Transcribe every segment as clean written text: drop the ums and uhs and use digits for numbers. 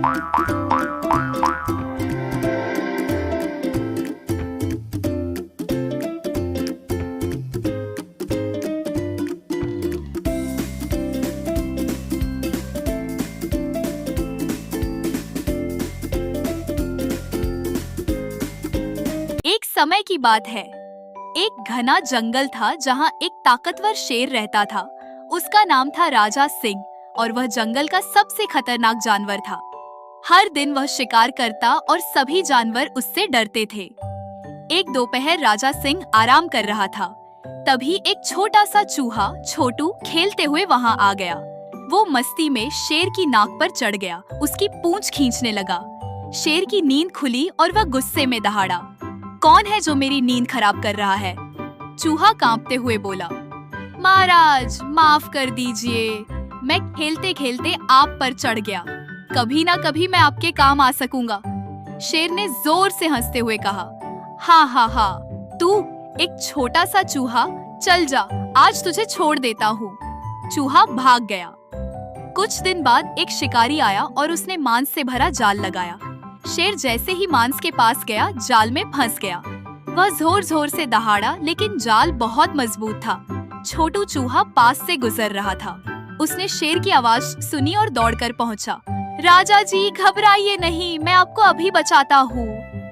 एक समय की बात है। एक घना जंगल था जहाँ एक ताकतवर शेर रहता था। उसका नाम था राजा सिंह और वह जंगल का सबसे खतरनाक जानवर था। हर दिन वह शिकार करता और सभी जानवर उससे डरते थे। एक दोपहर राजा सिंह आराम कर रहा था। तभी एक छोटा सा चूहा छोटू खेलते हुए वहाँ आ गया। वो मस्ती में शेर की नाक पर चढ़ गया, उसकी पूंछ खींचने लगा। शेर की नींद खुली और वह गुस्से में दहाड़ा। कौन है जो मेरी नींद खराब कर रहा है? चूहा कांपते हुए बोला। महाराज माफ कर दीजिए, मैं खेलते खेलते आप पर चढ़ गया। कभी ना कभी मैं आपके काम आ सकूंगा। शेर ने जोर से हंसते हुए कहा। हाँ हाँ हाँ, तू एक छोटा सा चूहा, चल जा, आज तुझे छोड़ देता हूँ। चूहा भाग गया। कुछ दिन बाद एक शिकारी आया और उसने मांस से भरा जाल लगाया। शेर जैसे ही मांस के पास गया, जाल में फंस गया। वह जोर जोर से दहाड़ा, लेकिन जाल बहुत मजबूत था। छोटू चूहा पास से गुजर रहा था। उसने शेर की आवाज सुनी और दौड़कर पहुंचा। राजा जी घबराइए नहीं, मैं आपको अभी बचाता हूँ।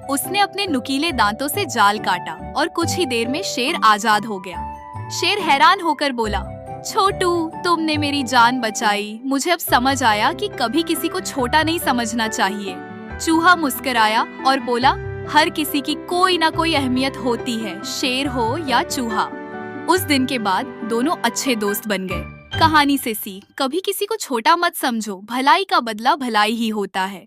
उसने अपने नुकीले दांतों से जाल काटा और कुछ ही देर में शेर आजाद हो गया। शेर हैरान होकर बोला, छोटू तुमने मेरी जान बचाई। मुझे अब समझ आया कि कभी किसी को छोटा नहीं समझना चाहिए। चूहा मुस्कुराया और बोला, हर किसी की कोई ना कोई अहमियत होती है, शेर हो या चूहा। उस दिन के बाद दोनों अच्छे दोस्त बन गए। कहानी से सीख, कभी किसी को छोटा मत समझो, भलाई का बदला भलाई ही होता है।